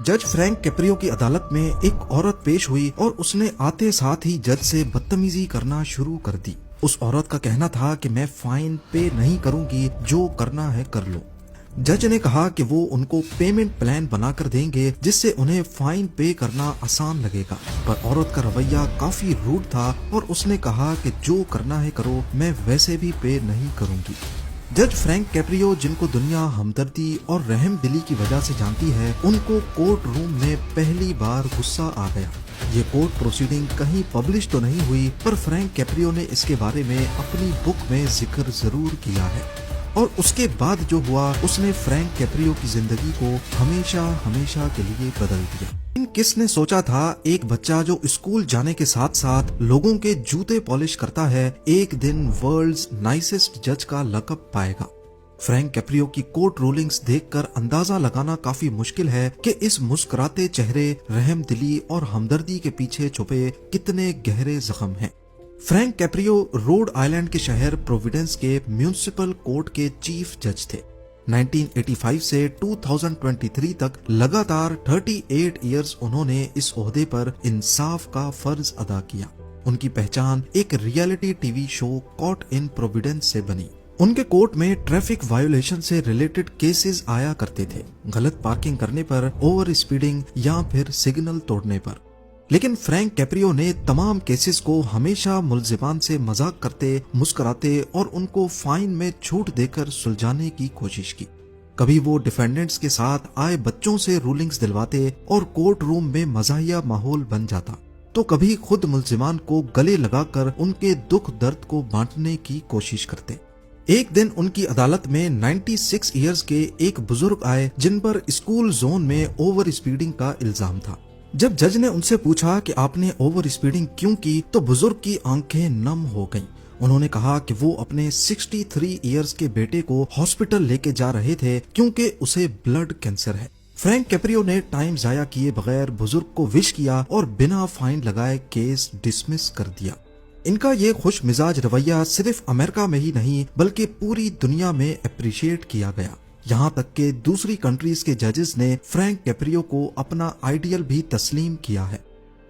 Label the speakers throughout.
Speaker 1: जज Frank Caprio की अदालत में एक औरत पेश हुई और उसने आते साथ ही जज से बदतमीजी करना शुरू कर दी। उस औरत का कहना था कि मैं फाइन पे नहीं करूंगी, जो करना है कर लो। जज ने कहा कि वो उनको पेमेंट प्लान बनाकर देंगे जिससे उन्हें फाइन पे करना आसान लगेगा, पर औरत का रवैया काफी रूड था और उसने कहा कि जो करना है करो, मैं वैसे भी पे नहीं करूंगी। जज फ्रैंक कैप्रियो, जिनको दुनिया हमदर्दी और रहम दिली की वजह से जानती है, उनको कोर्ट रूम में पहली बार गुस्सा आ गया। ये कोर्ट प्रोसीडिंग कहीं पब्लिश तो नहीं हुई, पर फ्रैंक कैप्रियो ने इसके बारे में अपनी बुक में जिक्र जरूर किया है। और उसके बाद जो हुआ, उसने फ्रैंक कैप्रियो की जिंदगी को हमेशा हमेशा के लिए बदल दिया। किसने सोचा था एक बच्चा जो स्कूल जाने के साथ साथ लोगों के जूते पॉलिश करता है, एक दिन वर्ल्ड्स नाइसेस्ट जज का लक़ब पाएगा। फ्रैंक कैप्रियो की कोर्ट रूलिंग्स देखकर अंदाजा लगाना काफी मुश्किल है कि इस मुस्कुराते चेहरे, रहम दिली और हमदर्दी के पीछे छुपे कितने गहरे जख्म हैं। फ्रैंक कैप्रियो रोड आइलैंड के शहर प्रोविडेंस के म्यूनिसिपल कोर्ट के चीफ जज थे। 1985 से 2023 तक लगातार 38 इयर्स उन्होंने इस ओहदे पर इंसाफ का फर्ज अदा किया। उनकी पहचान एक reality TV show caught in Providence से बनी। उनके कोर्ट में ट्रैफिक वायोलेशन से रिलेटेड केसेस आया करते थे, गलत पार्किंग करने पर, ओवर स्पीडिंग या फिर सिग्नल तोड़ने पर। लेकिन फ्रैंक कैप्रियो ने तमाम केसेस को हमेशा मुल्जिमान से मजाक करते, मुस्कुराते और उनको फाइन में छूट देकर सुलझाने की कोशिश की। कभी वो डिफेंडेंट्स के साथ आए बच्चों से रूलिंग्स दिलवाते और कोर्ट रूम में मजाहिया माहौल बन जाता, तो कभी खुद मुल्जिमान को गले लगाकर उनके दुख दर्द को बांटने की कोशिश करते। एक दिन उनकी अदालत में 96 इयर्स के एक बुजुर्ग आए जिन पर स्कूल जोन में ओवर स्पीडिंग का इल्जाम था। जब जज ने उनसे पूछा कि आपने ओवर स्पीडिंग क्यों की, तो बुजुर्ग की आंखें नम हो गईं। उन्होंने कहा कि वो अपने 63 इयर्स के बेटे को हॉस्पिटल लेके जा रहे थे क्योंकि उसे ब्लड कैंसर है। फ्रैंक कैप्रियो ने टाइम जाया किए बगैर बुजुर्ग को विश किया और बिना फाइन लगाए केस डिसमिस कर दिया। इनका ये खुश मिजाज रवैया सिर्फ अमेरिका में ही नहीं बल्कि पूरी दुनिया में अप्रिशिएट किया गया। यहाँ तक कि दूसरी कंट्रीज के जजेस ने फ्रैंक कैप्रियो को अपना आइडियल भी तस्लीम किया है।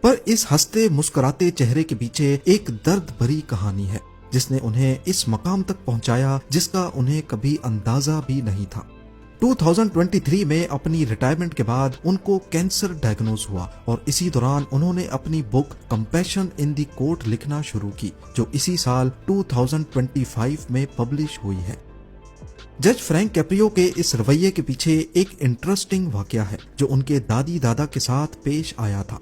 Speaker 1: पर इस हंसते मुस्कुराते चेहरे के पीछे एक दर्द भरी कहानी है जिसने उन्हें इस मकाम तक पहुंचाया जिसका उन्हें कभी अंदाजा भी नहीं था। 2023 में अपनी रिटायरमेंट के बाद उनको कैंसर डायग्नोज हुआ और इसी दौरान उन्होंने अपनी book compassion in the court लिखना शुरू की, जो इसी साल 2025 में पब्लिश हुई है। जज फ्रैंक कैप्रियो के इस रवैये के पीछे एक इंटरेस्टिंग वाकया है जो उनके दादी दादा के साथ पेश आया था।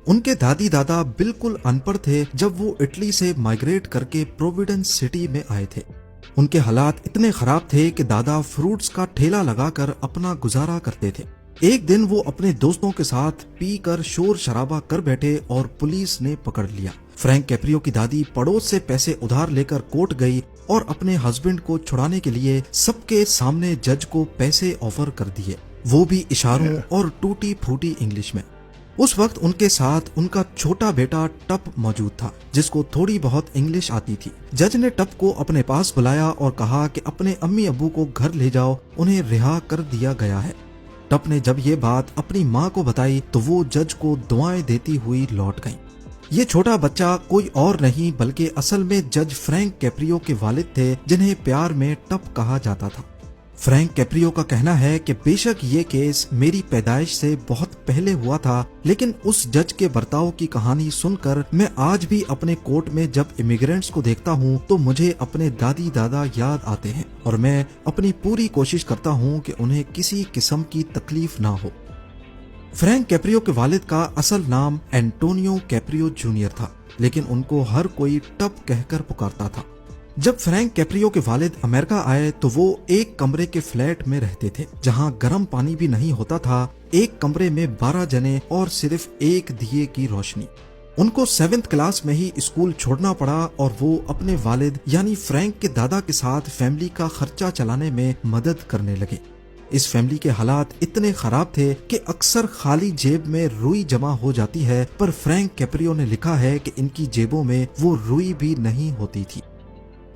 Speaker 1: उनके दादी दादा बिल्कुल अनपढ़ थे जब वो इटली से माइग्रेट करके प्रोविडेंस सिटी में आए थे। उनके हालात इतने खराब थे कि दादा फ्रूट्स का ठेला लगाकर अपना गुजारा करते थे। एक दिन वो अपने दोस्तों के साथ पी कर शोर शराबा कर बैठे और पुलिस ने पकड़ लिया। फ्रैंक कैप्रियो की दादी पड़ोस से पैसे उधार लेकर कोर्ट गई और अपने हस्बैंड को छुड़ाने के लिए सबके सामने जज को पैसे ऑफर कर दिए, वो भी इशारों और टूटी फूटी इंग्लिश में। उस वक्त उनके साथ उनका छोटा बेटा टप मौजूद था जिसको थोड़ी बहुत इंग्लिश आती थी। जज ने टप को अपने पास बुलाया और कहा कि अपने अम्मी अब्बू को घर ले जाओ, उन्हें रिहा कर दिया गया है। टप ने जब ये बात अपनी माँ को बताई तो वो जज को दुआएं देती हुई लौट गई। ये छोटा बच्चा कोई और नहीं बल्कि असल में जज फ्रैंक कैप्रियो के वालिद थे जिन्हें प्यार में टप कहा जाता था। फ्रैंक कैप्रियो का कहना है कि बेशक ये केस मेरी पैदाइश से बहुत पहले हुआ था, लेकिन उस जज के बर्ताव की कहानी सुनकर मैं आज भी अपने कोर्ट में जब इमिग्रेंट्स को देखता हूँ तो मुझे अपने दादी दादा याद आते हैं और मैं अपनी पूरी कोशिश करता हूँ कि उन्हें किसी किस्म की तकलीफ ना हो। फ्रैंक कैप्रियो के वालिद का असल नाम एंटोनियो कैप्रियो जूनियर था, लेकिन उनको हर कोई टप कहकर पुकारता था। जब फ्रैंक कैप्रियो के वालिद अमेरिका आए तो वो एक कमरे के फ्लैट में रहते थे जहां गर्म पानी भी नहीं होता था। एक कमरे में 12 जने और सिर्फ एक दिए की रोशनी। उनको 7th क्लास में ही स्कूल छोड़ना पड़ा और वो अपने वालिद यानी फ्रैंक के दादा के साथ फैमिली का खर्चा चलाने में मदद करने लगे। इस फैमिली के हालात इतने खराब थे कि अक्सर खाली जेब में रुई जमा हो जाती है, पर फ्रैंक कैप्रियो ने लिखा है कि इनकी जेबों में वो रुई भी नहीं होती थी।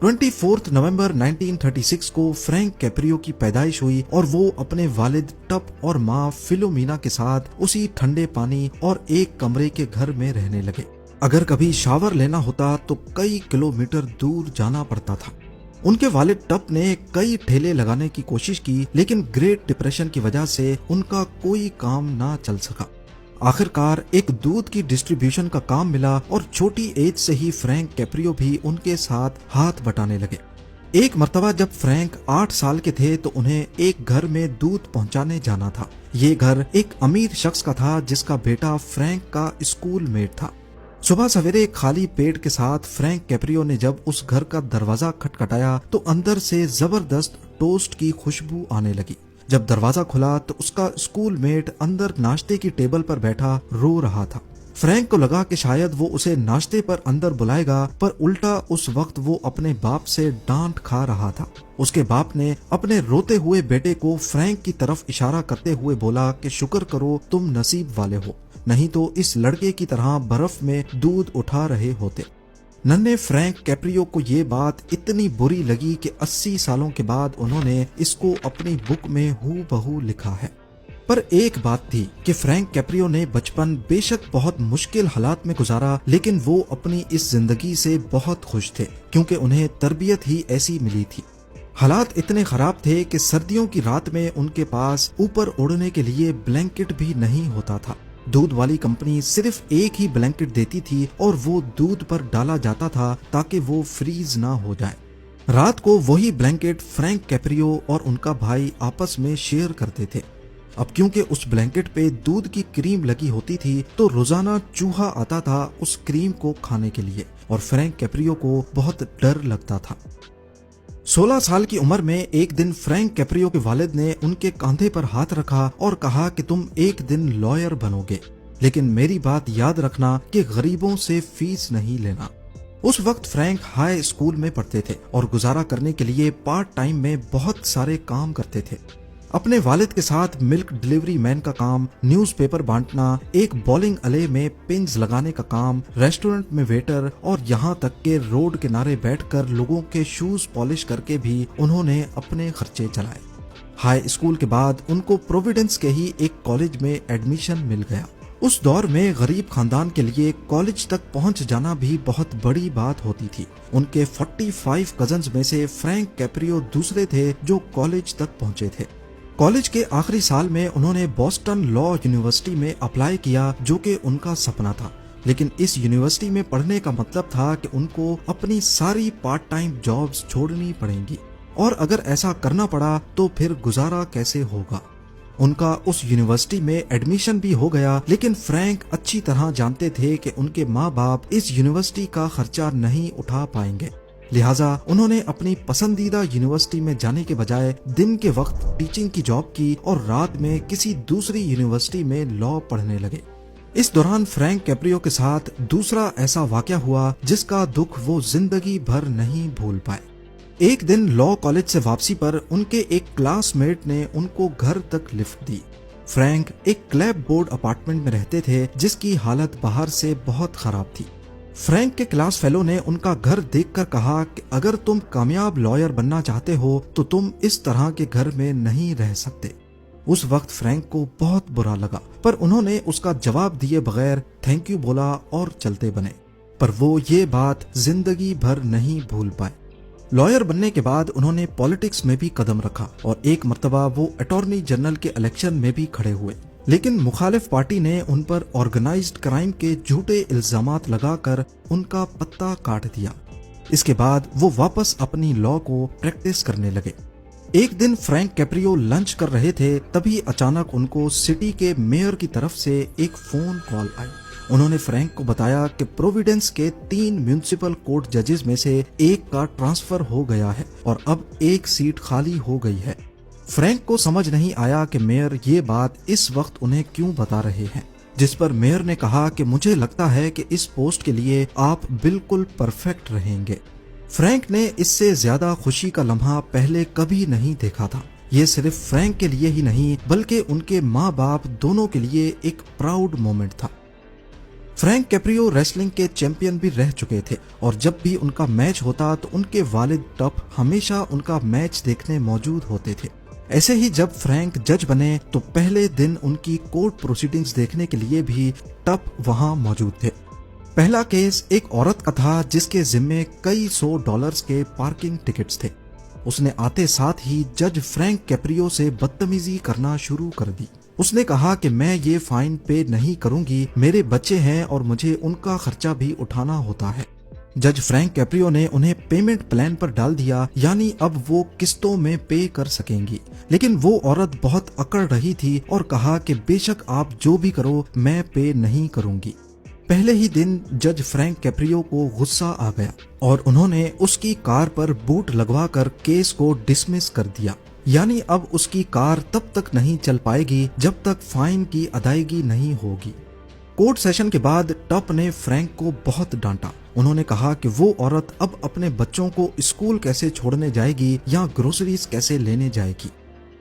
Speaker 1: 24 नवंबर 1936 को फ्रैंक कैप्रियो की पैदाइश हुई और वो अपने वालिद टप और माँ फिलोमिना के साथ उसी ठंडे पानी और एक कमरे के घर में रहने लगे। अगर कभी शावर लेना होता तो कई किलोमीटर दूर जाना पड़ता था। उनके वालिद टप ने कई ठेले लगाने की कोशिश की, लेकिन ग्रेट डिप्रेशन की वजह से उनका कोई काम ना चल सका। आखिरकार एक दूध की डिस्ट्रीब्यूशन का काम मिला और छोटी एज से ही फ्रैंक कैप्रियो भी उनके साथ हाथ बटाने लगे। एक मर्तबा जब फ्रैंक 8 साल के थे तो उन्हें एक घर में दूध पहुंचाने जाना था। ये घर एक अमीर शख्स का था जिसका बेटा फ्रैंक का स्कूल मेट था। सुबह सवेरे खाली पेट के साथ फ्रैंक कैप्रियो ने जब उस घर का दरवाजा खटखटाया तो अंदर से जबरदस्त टोस्ट की खुशबू आने लगी। जब दरवाजा खुला तो उसका स्कूल मेट अंदर नाश्ते की टेबल पर बैठा रो रहा था। फ्रैंक को लगा कि शायद वो उसे नाश्ते पर अंदर बुलाएगा, पर उल्टा उस वक्त वो अपने बाप से डांट खा रहा था। उसके बाप ने अपने रोते हुए बेटे को फ्रैंक की तरफ इशारा करते हुए बोला कि शुक्र करो तुम नसीब वाले हो, नहीं तो इस लड़के की तरह बर्फ में दूध उठा रहे होते। नन्हे फ्रैंक कैप्रियो को ये बात इतनी बुरी लगी कि 80 सालों के बाद उन्होंने इसको अपनी बुक में हूबहू लिखा है। पर एक बात थी कि फ्रैंक कैप्रियो ने बचपन बेशक बहुत मुश्किल हालात में गुजारा, लेकिन वो अपनी इस जिंदगी से बहुत खुश थे क्योंकि उन्हें तरबियत ही ऐसी मिली थी। हालात इतने खराब थे कि सर्दियों की रात में उनके पास ऊपर ओढ़ने के लिए ब्लैंकेट भी नहीं होता था। दूध वाली कंपनी सिर्फ एक ही ब्लैंकेट देती थी और वो दूध पर डाला जाता था ताकि वो फ्रीज ना हो जाए। रात को वही ब्लैंकेट फ्रैंक कैप्रियो और उनका भाई आपस में शेयर करते थे। अब क्योंकि उस ब्लैंकेट पे दूध की क्रीम लगी होती थी तो रोजाना चूहा आता था उस क्रीम को खाने के लिए और फ्रैंक कैप्रियो को बहुत डर लगता था। 16 साल की उम्र में एक दिन फ्रैंक कैप्रियो के वालिद ने उनके कंधे पर हाथ रखा और कहा कि तुम एक दिन लॉयर बनोगे, लेकिन मेरी बात याद रखना कि गरीबों से फीस नहीं लेना। उस वक्त फ्रैंक हाई स्कूल में पढ़ते थे और गुजारा करने के लिए पार्ट टाइम में बहुत सारे काम करते थे। अपने वालिद के साथ मिल्क डिलीवरी मैन का काम, न्यूज़पेपर बांटना, एक बॉलिंग अले में पिंस लगाने का काम, रेस्टोरेंट में वेटर और यहाँ तक के रोड किनारे बैठकर लोगों के शूज पॉलिश करके भी उन्होंने अपने खर्चे चलाए। हाई स्कूल के बाद उनको प्रोविडेंस के ही एक कॉलेज में एडमिशन मिल गया। उस दौर में गरीब खानदान के लिए कॉलेज तक पहुंच जाना भी बहुत बड़ी बात होती थी। उनके 45 कजन्स में से फ्रैंक कैप्रियो दूसरे थे जो कॉलेज तक पहुंचे थे। कॉलेज के आखिरी साल में उन्होंने बॉस्टन लॉ यूनिवर्सिटी में अप्लाई किया जो कि उनका सपना था, लेकिन इस यूनिवर्सिटी में पढ़ने का मतलब था कि उनको अपनी सारी पार्ट टाइम जॉब्स छोड़नी पड़ेंगी और अगर ऐसा करना पड़ा तो फिर गुजारा कैसे होगा। उनका उस यूनिवर्सिटी में एडमिशन भी हो गया, लेकिन फ्रैंक अच्छी तरह जानते थे कि उनके माँ बाप इस यूनिवर्सिटी का खर्चा नहीं उठा पाएंगे। लिहाजा उन्होंने अपनी पसंदीदा यूनिवर्सिटी में जाने के बजाय दिन के वक्त टीचिंग की जॉब की और रात में किसी दूसरी यूनिवर्सिटी में लॉ पढ़ने लगे। इस दौरान फ्रैंक कैप्रियो के साथ दूसरा ऐसा वाकया हुआ जिसका दुख वो जिंदगी भर नहीं भूल पाए। एक दिन लॉ कॉलेज से वापसी पर उनके एक क्लासमेट ने उनको घर तक लिफ्ट दी। फ्रैंक एक क्लैप बोर्ड अपार्टमेंट में रहते थे जिसकी हालत बाहर से बहुत खराब थी। फ्रैंक के क्लास फेलो ने उनका घर देखकर कहा कि अगर तुम कामयाब लॉयर बनना चाहते हो तो तुम इस तरह के घर में नहीं रह सकते। उस वक्त फ्रैंक को बहुत बुरा लगा, पर उन्होंने उसका जवाब दिए बगैर थैंक यू बोला और चलते बने। पर वो ये बात जिंदगी भर नहीं भूल पाए। लॉयर बनने के बाद उन्होंने पॉलिटिक्स में भी कदम रखा और एक मर्तबा वो अटॉर्नी जनरल के इलेक्शन में भी खड़े हुए, लेकिन मुखालिफ पार्टी ने उन पर ऑर्गेनाइज्ड क्राइम के झूठे इल्जामात लगाकर उनका पत्ता काट दिया। इसके बाद वो वापस अपनी लॉ को प्रैक्टिस करने लगे। एक दिन फ्रैंक कैप्रियो लंच कर रहे थे, तभी अचानक उनको सिटी के मेयर की तरफ से एक फोन कॉल आई। उन्होंने फ्रैंक को बताया कि प्रोविडेंस के 3 म्युनिसिपल कोर्ट जजेस में से एक का ट्रांसफर हो गया है और अब एक सीट खाली हो गई है। फ्रैंक को समझ नहीं आया कि मेयर ये बात इस वक्त उन्हें क्यों बता रहे हैं, जिस पर मेयर ने कहा कि मुझे लगता है कि इस पोस्ट के लिए आप बिल्कुल परफेक्ट रहेंगे। फ्रैंक ने इससे ज्यादा खुशी का लम्हा पहले कभी नहीं देखा था। ये सिर्फ फ्रैंक के लिए ही नहीं बल्कि उनके माँ बाप दोनों के लिए एक प्राउड मोमेंट था। فرینک کیپریو ریسلنگ کے چیمپئن بھی رہ چکے تھے اور جب بھی ان کا میچ ہوتا تو ان کے والد ٹپ ہمیشہ ان کا میچ دیکھنے موجود ہوتے تھے۔ ایسے ہی جب فرینک جج بنے تو پہلے دن ان کی کورٹ پروسیڈنگز دیکھنے کے لیے بھی ٹپ وہاں موجود تھے۔ پہلا کیس ایک عورت کا تھا جس کے ذمے کئی $100 کے پارکنگ ٹکٹس تھے۔ اس نے آتے ساتھ ہی جج فرینک کیپریو سے بدتمیزی کرنا شروع کر دی۔ اس نے کہا کہ میں یہ فائن پے نہیں کروں گی، میرے بچے ہیں اور مجھے ان کا خرچہ بھی اٹھانا ہوتا ہے۔ جج فرینک کیپریو نے انہیں پیمنٹ پلان پر ڈال دیا، یعنی اب وہ قسطوں میں پے کر سکیں گی، لیکن وہ عورت بہت اکڑ رہی تھی اور کہا کہ بے شک آپ جو بھی کرو میں پے نہیں کروں گی۔ پہلے ہی دن جج فرینک کیپریو کو غصہ آ گیا اور انہوں نے اس کی کار پر بوٹ لگوا کر کیس کو ڈسمس کر دیا، یعنی اب اس کی کار تب تک نہیں چل پائے گی جب تک فائن کی ادائیگی نہیں ہوگی۔ کورٹ سیشن کے بعد ٹپ نے فرینک کو بہت ڈانٹا۔ انہوں نے کہا کہ وہ عورت اب اپنے بچوں کو اسکول کیسے چھوڑنے جائے گی یا گروسریز کیسے لینے جائے گی۔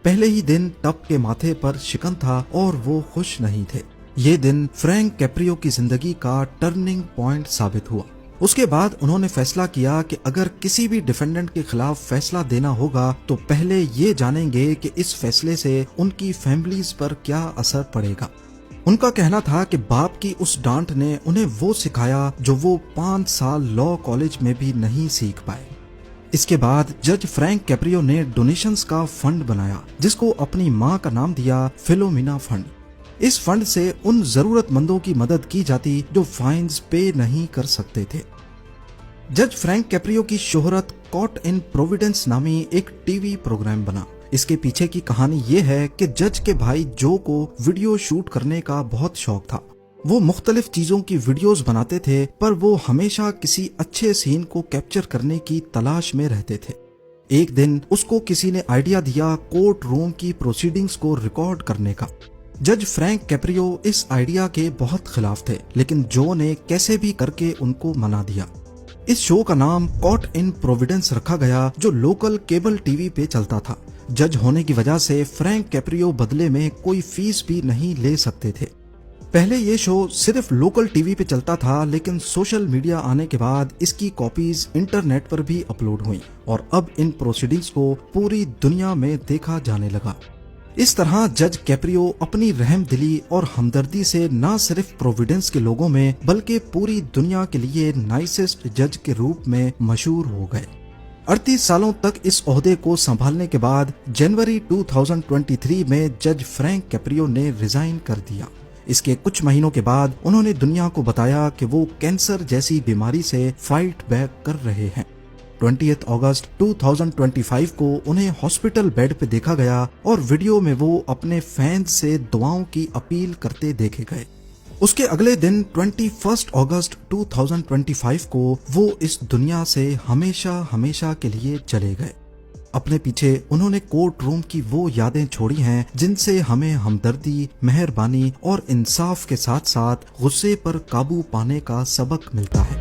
Speaker 1: پہلے ہی دن ٹپ کے ماتھے پر شکن تھا اور وہ خوش نہیں تھے۔ یہ دن فرینک کیپریو کی زندگی کا ٹرننگ پوائنٹ ثابت ہوا۔ اس کے بعد انہوں نے فیصلہ کیا کہ اگر کسی بھی ڈیفینڈنٹ کے خلاف فیصلہ دینا ہوگا تو پہلے یہ جانیں گے کہ اس فیصلے سے ان کی فیملیز پر کیا اثر پڑے گا۔ ان کا کہنا تھا کہ باپ کی اس ڈانٹ نے انہیں وہ سکھایا جو وہ 5 سال لا کالج میں بھی نہیں سیکھ پائے۔ اس کے بعد جج فرینک کیپریو نے ڈونیشنز کا فنڈ بنایا جس کو اپنی ماں کا نام دیا فلومینا فنڈ۔ اس فنڈ سے ان ضرورت مندوں کی مدد کی جاتی جو فائنز پے نہیں کر سکتے تھے۔ جج فرینک کیپریو کی شہرت کاٹ ان پروویڈنس نامی ایک ٹی وی پروگرام بنا۔ اس کے پیچھے کی کہانی یہ ہے کہ جج کے بھائی جو کو ویڈیو شوٹ کرنے کا بہت شوق تھا۔ وہ مختلف چیزوں کی ویڈیوز بناتے تھے پر وہ ہمیشہ کسی اچھے سین کو کیپچر کرنے کی تلاش میں رہتے تھے۔ ایک دن اس کو کسی نے آئیڈیا دیا کورٹ روم کی پروسیڈنگز کو ریکارڈ کرنے کا۔ جج فرینک کیپریو اس آئیڈیا کے بہت خلاف تھے، لیکن جو نے کیسے بھی کر کے ان کو منا دیا۔ اس شو کا نام کاٹ ان پروویڈنس رکھا گیا جو لوکل کیبل ٹی وی پہ چلتا تھا۔ جج ہونے کی وجہ سے فرینک کیپریو بدلے میں کوئی فیس بھی نہیں لے سکتے تھے۔ پہلے یہ شو صرف لوکل ٹی وی پہ چلتا تھا، لیکن سوشل میڈیا آنے کے بعد اس کی کاپیز انٹرنیٹ پر بھی اپلوڈ ہوئیں اور اب ان پروسیڈنگز کو پوری دنیا میں دیکھا جانے لگا۔ اس طرح جج کیپریو اپنی رحم دلی اور ہمدردی سے نہ صرف پروویڈنس کے لوگوں میں بلکہ پوری دنیا کے لیے نائسسٹ جج کے روپ میں مشہور ہو گئے۔ 38 سالوں تک اس عہدے کو سنبھالنے کے بعد جنوری 2023 میں جج فرینک کیپریو نے ریزائن کر دیا۔ اس کے کچھ مہینوں کے بعد انہوں نے دنیا کو بتایا کہ وہ کینسر جیسی بیماری سے فائٹ بیک کر رہے ہیں۔ 20 اگست 2025 کو انہیں ہاسپٹل بیڈ پہ دیکھا گیا اور ویڈیو میں وہ اپنے فینز سے دعاؤں کی اپیل کرتے دیکھے گئے۔ اس کے اگلے دن 21 اگست 2025 کو وہ اس دنیا سے ہمیشہ ہمیشہ کے لیے چلے گئے۔ اپنے پیچھے انہوں نے کورٹ روم کی وہ یادیں چھوڑی ہیں جن سے ہمیں ہمدردی، مہربانی اور انصاف کے ساتھ ساتھ غصے پر قابو پانے کا سبق ملتا ہے۔